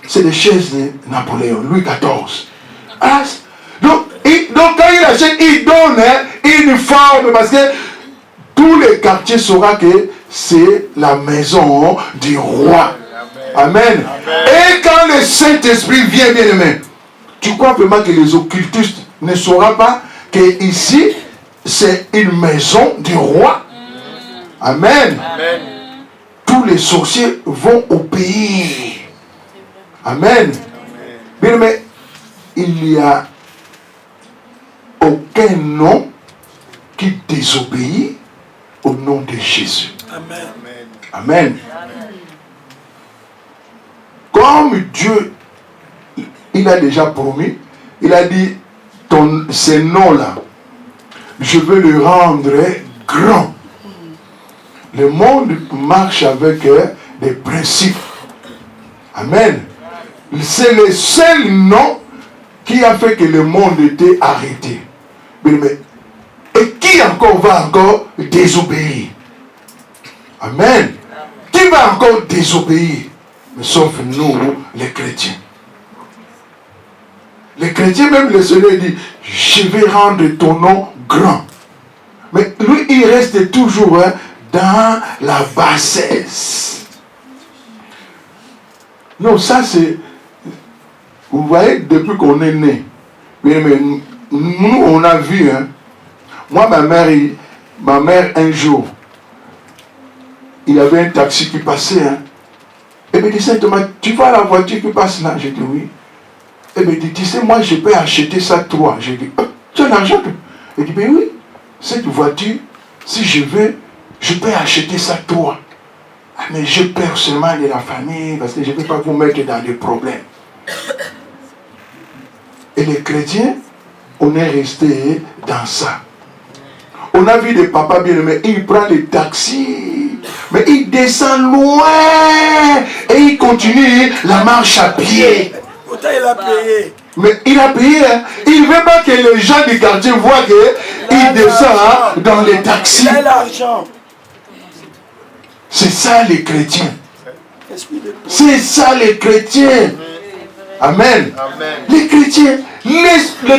c'est les chaises de Napoléon, Louis XIV. Ah, donc quand il achète, il donne une forme, parce que tous les quartiers sauront que c'est la maison du roi. Amen. Amen. Et quand le Saint-Esprit vient, bien aimé, tu crois vraiment que les occultistes ne sauront pas que ici, c'est une maison du roi? Amen. Amen. Tous les sorciers vont obéir. Amen. Bien aimé, il n'y a aucun nom qui désobéit au nom de Jésus. Amen. Amen. Comme Dieu, il a déjà promis, il a dit, ces noms-là, je veux le rendre grand. Le monde marche avec des principes. Amen. C'est le seul nom qui a fait que le monde était arrêté. Et qui encore va encore désobéir? Amen. Qui va encore désobéir? Sauf nous, les chrétiens. Les chrétiens, même le Seigneur dit, je vais rendre ton nom grand. Mais lui, il reste toujours dans la bassesse. Non, ça c'est... Vous voyez, depuis qu'on est né, mais nous, on a vu, moi, ma mère, un jour, il y avait un taxi qui passait, et me dit, Saint Thomas, tu vois la voiture qui passe là? J'ai dit oui. Et me dit, tu sais, moi je peux acheter ça toi. J'ai dit, oh, tu as l'argent? Il dit, ben oui, cette voiture, si je veux, je peux acheter ça toi. Ah, mais j'ai peur seulement de la famille, parce que je ne vais pas vous mettre dans des problèmes. Et les chrétiens, on est resté dans ça. On a vu des papas bien-aimés, ils prennent les taxis, mais ils descendent loin et ils continuent la marche à pied. Pourtant, il a payé. Mais il a payé. Il ne veut pas que les gens du quartier voient qu'il descend dans les taxis. Il a l'argent. C'est ça les chrétiens. C'est ça les chrétiens. Amen. Amen. Les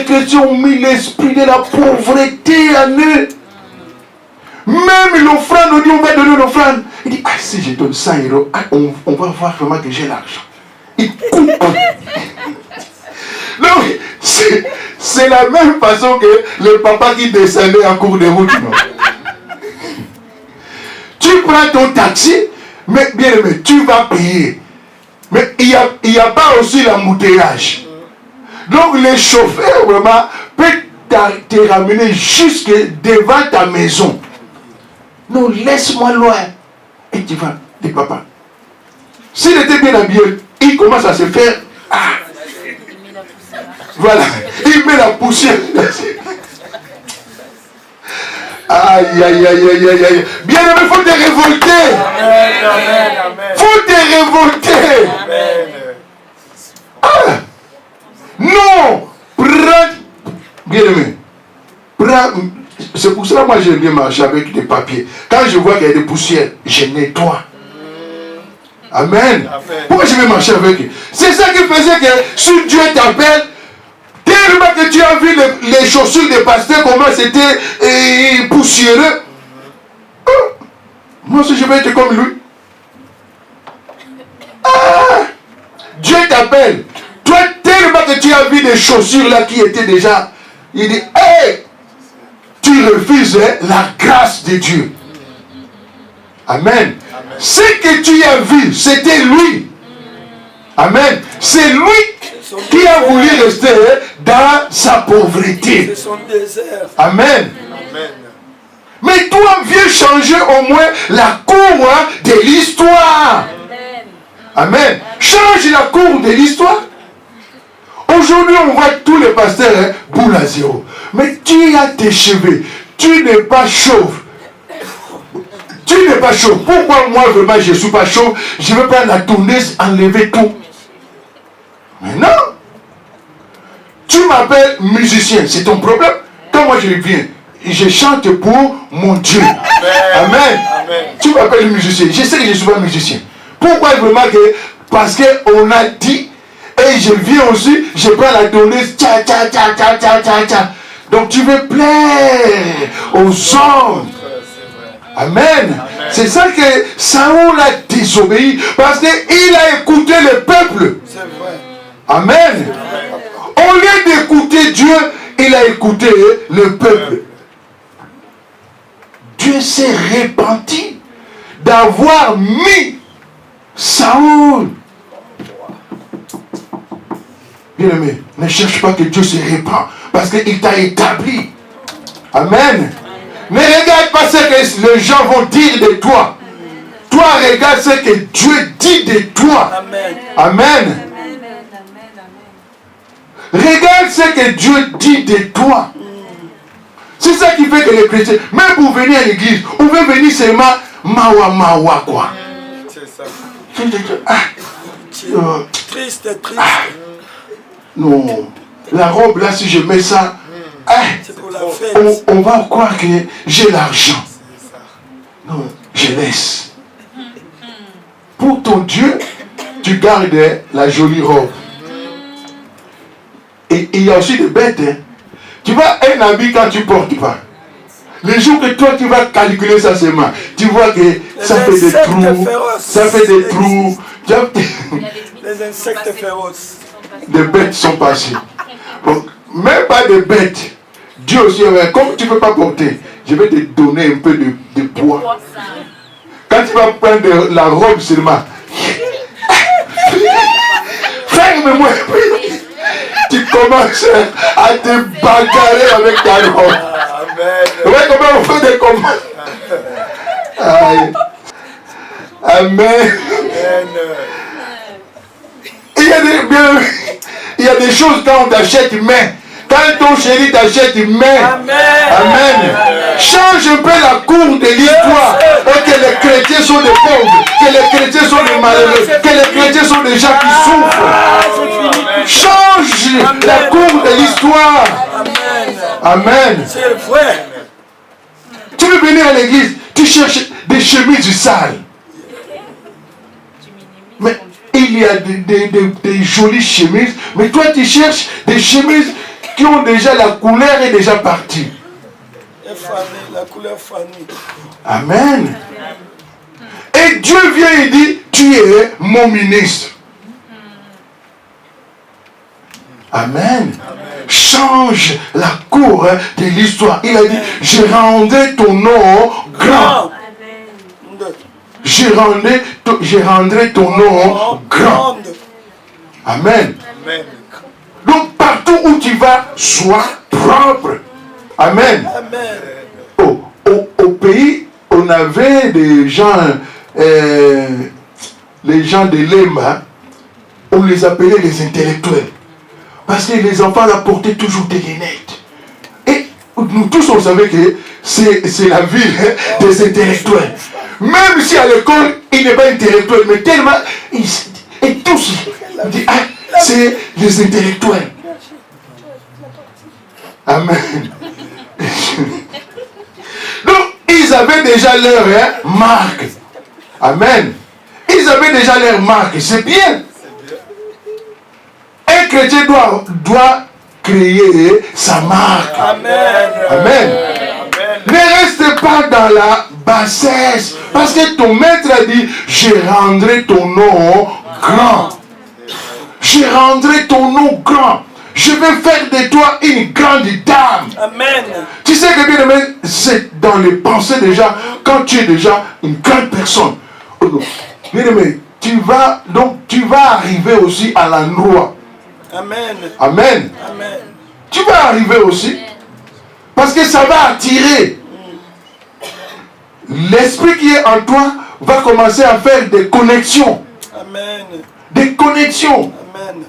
chrétiens ont mis l'esprit de la pauvreté en eux. Même l'offrande, on dit on va donner l'offrande. Il dit, ah si je donne 100 €, on va voir vraiment que j'ai l'argent. Il coupe. Donc, c'est la même façon que le papa qui descendait en cours de route. Non? Tu prends ton taxi, mais bien aimé, tu vas payer. Mais il n'y a pas aussi l'embouteillage. Donc les chauffeurs vraiment peuvent te ramener jusque devant ta maison. Non, laisse-moi loin. Et tu vas, dis papa. S'il était bien habillé, il commence à se faire. Ah. Voilà, il met la poussière. Aïe, aïe, aïe, aïe, aïe, aïe. Bien aimé, il faut te révolter. Il faut te révolter. Ah. Non, Bien aimé. C'est pour cela que moi j'aime bien marcher avec des papiers. Quand je vois qu'il y a des poussières, je nettoie. Amen. Pourquoi je vais marcher avec eux? C'est ça qui faisait que si Dieu t'appelle, tellement que tu as vu les chaussures des pasteurs, comment c'était poussiéreux. Moi aussi je vais être comme lui. Dieu t'appelle. Toi, tellement que tu as vu des chaussures là qui étaient déjà. Il dit, hey, tu refuses la grâce de Dieu. Amen. Ce que tu as vu, c'était lui. Amen. C'est lui qui a voulu rester dans sa pauvreté. C'est son désert. Amen. Mais toi, viens changer au moins la cour de l'histoire. Amen. Change la cour de l'histoire. Aujourd'hui, on voit tous les pasteurs boule à zéro. Mais tu as tes cheveux. Tu n'es pas chauve. Tu n'es pas chauve. Pourquoi moi, vraiment, je ne suis pas chauve? Je ne veux pas la tondeuse enlever tout. Mais non. Tu m'appelles musicien. C'est ton problème. Quand moi, je viens, je chante pour mon Dieu. Amen. Amen. Tu m'appelles musicien. Je sais que je ne suis pas musicien. Pourquoi vraiment que? Parce qu'on a dit, et je viens aussi, je prends la tondeuse, tcha, tcha, tcha, tcha, tcha, tcha, tcha. Donc tu veux plaire aux hommes. Amen. C'est ça que Saoul a désobéi. Parce qu'il a écouté le peuple. C'est vrai. Amen. Au lieu d'écouter Dieu, il a écouté le peuple. Dieu s'est repenti d'avoir mis Saoul. Bien aimé, ne cherche pas que Dieu se répand. Parce qu'il t'a établi. Amen. Ne regarde pas ce que les gens vont dire de toi. Toi, regarde ce que Dieu dit de toi. Amen. Amen. Regarde ce que Dieu dit de toi. C'est ça qui fait que les chrétiens, même pour venir à l'église, on veut venir seulement mawa quoi. C'est ça. Triste. Non. La robe là, si je mets ça, C'est pour la fête. on va croire que j'ai l'argent. Non, je laisse. Pour ton Dieu, tu gardes la jolie robe. Et il y a aussi des bêtes. Hein. Tu vois un habit quand tu portes pas. Le jour que toi tu vas calculer ça seulement, tu vois que ça fait des trous. Ça fait des trous. Les insectes féroces. Des bêtes sont passées. Donc, même pas des bêtes. Dieu aussi, comme tu ne peux pas porter, je vais te donner un peu de poids. Quand tu vas prendre la robe seulement, ferme-moi. Tu commences à te bagarrer avec ta robe. Amen. Ouais, comment on fait des combats? Amen. Il y a des choses quand on t'achète, mais quand ton chéri t'achète, mais Amen. Change un peu la cour de l'histoire. Et que les chrétiens sont des pauvres, que les chrétiens sont des malheureux, que les chrétiens sont des gens qui souffrent. Change la cour de l'histoire. Amen. C'est vrai. Tu veux venir à l'église, tu cherches des chemises sales. Mais il y a des jolies chemises, mais toi tu cherches des chemises qui ont déjà la couleur est déjà partie. La couleur fanée. Amen. Et Dieu vient et dit, tu es mon ministre. Amen. Change la cour de l'histoire. Il a dit, je rendrai ton nom grand. Je rendrai ton nom grand. Amen. Donc partout où tu vas, sois propre. Amen. Au pays, on avait des gens, les gens de Lema, on les appelait les intellectuels. Parce que les enfants là portaient toujours des lunettes. Et nous tous on savait que c'est la ville des intellectuels. Même si à l'école il n'est pas intellectuel, mais tellement et tous ils disent, c'est les intellectuels. Amen. Donc, ils avaient déjà leur marque. Amen. Ils avaient déjà leur marque. C'est bien. Un chrétien doit créer sa marque. Amen. Amen. Ne reste pas dans la bassesse. Parce que ton maître a dit, je rendrai ton nom grand. Je rendrai ton nom grand. Je vais faire de toi une grande dame. Amen. Tu sais que bien aimé, c'est dans les pensées déjà, quand tu es déjà une grande personne. Bien aimé, tu vas arriver aussi à l'endroit. Amen. Amen. Amen. Tu vas arriver aussi. Parce que ça va attirer. L'esprit qui est en toi va commencer à faire des connexions. Amen. Des connexions. Amen.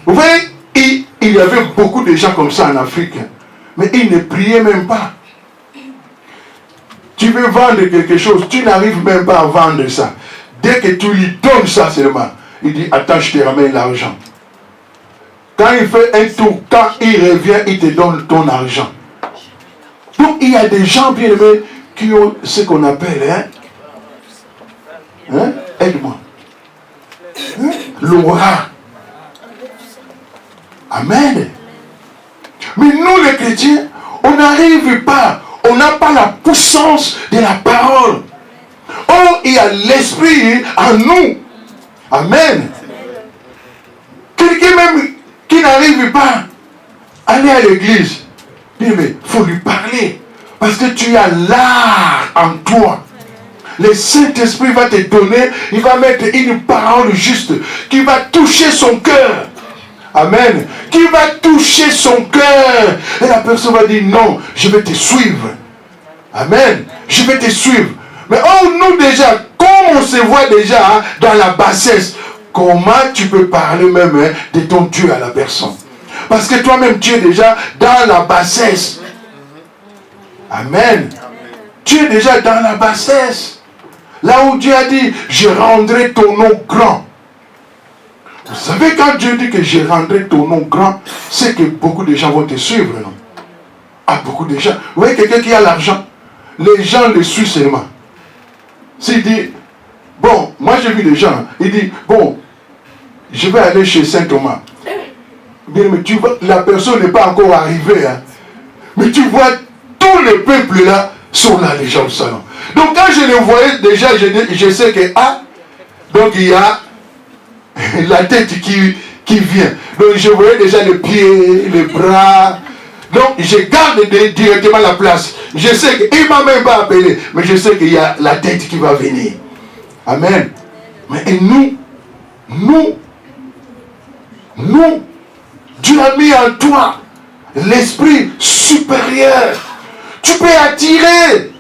Vous voyez, il y avait beaucoup de gens comme ça en Afrique. Mais ils ne priaient même pas. Tu veux vendre quelque chose, tu n'arrives même pas à vendre ça. Dès que tu lui donnes ça seulement, il dit, attends, je te ramène l'argent. Quand il fait un tour, quand il revient, il te donne ton argent. Donc il y a des gens bien aimés qui ont ce qu'on appelle, aide-moi, l'aura. Amen. Mais nous les chrétiens, on n'arrive pas, on n'a pas la puissance de la parole. Oh, il y a l'esprit en nous. Amen. Quelqu'un même qui n'arrive pas à aller à l'église, il faut lui parler. Parce que tu as l'art en toi. Le Saint-Esprit va te donner, il va mettre une parole juste qui va toucher son cœur. Amen. Qui va toucher son cœur. Et la personne va dire non, je vais te suivre. Amen. Je vais te suivre. Mais oh, nous déjà, comme on se voit déjà dans la bassesse, comment tu peux parler même de ton Dieu à la personne? Parce que toi-même, tu es déjà dans la bassesse. Amen. Tu es déjà dans la bassesse. Là où Dieu a dit, je rendrai ton nom grand. Vous savez, quand Dieu dit que je rendrai ton nom grand, c'est que beaucoup de gens vont te suivre, non? Ah, beaucoup de gens. Vous voyez, quelqu'un qui a l'argent, les gens le suivent seulement. S'il dit, bon, moi j'ai vu des gens, il dit, bon, je vais aller chez Saint Thomas. Bien, mais tu vois, la personne n'est pas encore arrivée, hein. Mais tu vois, tout le peuple là sont là, les gens au salon. Donc quand je les voyais déjà, je sais que, ah, donc il y a la tête qui vient. Donc je voyais déjà les pieds, les bras. Donc je garde directement la place. Je sais qu'il ne m'a même pas appelé, mais je sais qu'il y a la tête qui va venir. Amen. Mais et nous, Dieu a mis en toi l'esprit supérieur. Tu peux attirer.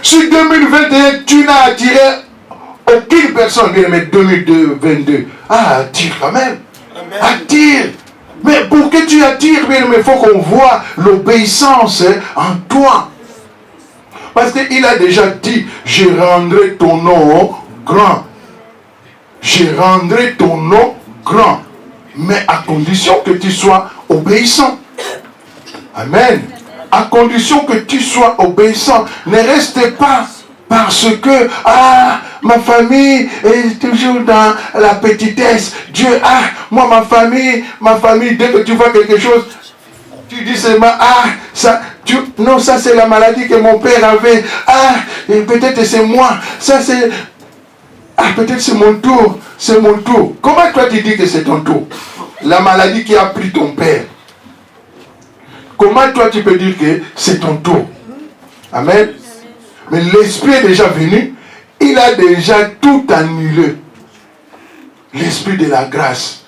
Si 2021, tu n'as attiré aucune personne, mais 2022, attire quand même. Amen. Attire. Mais pour que tu attires, il faut qu'on voit l'obéissance en toi. Parce qu'il a déjà dit, je rendrai ton nom grand. Je rendrai ton nom grand. Mais à condition que tu sois obéissant. Amen. À condition que tu sois obéissant. Ne reste pas parce que, ma famille est toujours dans la petitesse. Dieu, moi, ma famille, dès que tu vois quelque chose, tu dis seulement, non, ça c'est la maladie que mon père avait. Et peut-être c'est moi. Ça c'est, peut-être c'est mon tour. C'est mon tour. Comment toi tu dis que c'est ton tour? La maladie qui a pris ton père. Comment toi tu peux dire que c'est ton tour? Amen. Mais l'esprit est déjà venu. Il a déjà tout annulé. L'esprit de la grâce.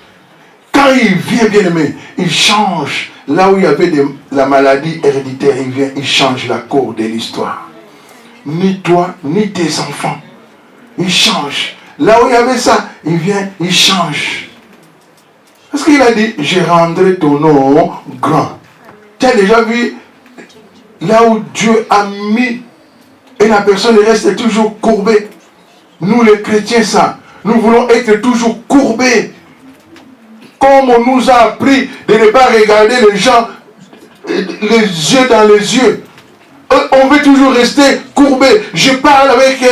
Quand il vient, bien aimé, il change. Là où il y avait la maladie héréditaire, il vient, il change la cour de l'histoire. Ni toi, ni tes enfants. Il change. Là où il y avait ça, il vient, il change. Parce qu'il a dit, je rendrai ton nom grand. Tu as déjà vu là où Dieu a mis et la personne reste toujours courbée. Nous les chrétiens, ça, nous voulons être toujours courbés. Comme on nous a appris de ne pas regarder les gens les yeux dans les yeux. On veut toujours rester courbé. Je parle avec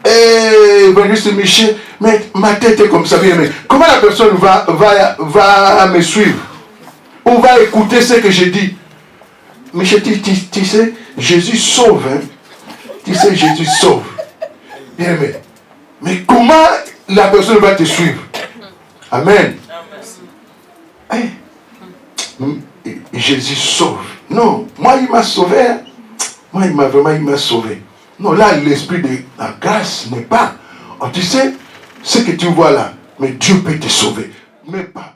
Evangeliste Michel, mais ma tête est comme ça. Mais comment la personne va me suivre? Ou va écouter ce que je dis? Michel, tu sais, Jésus sauve. Hein? Tu sais, Jésus sauve. Bien aimé. Mais comment la personne va te suivre? Amen. Hey. Jésus sauve. Non, moi il m'a sauvé. Moi il m'a sauvé. Non, là l'esprit de la grâce n'est pas. Oh, tu sais, ce que tu vois là, mais Dieu peut te sauver. Mais pas.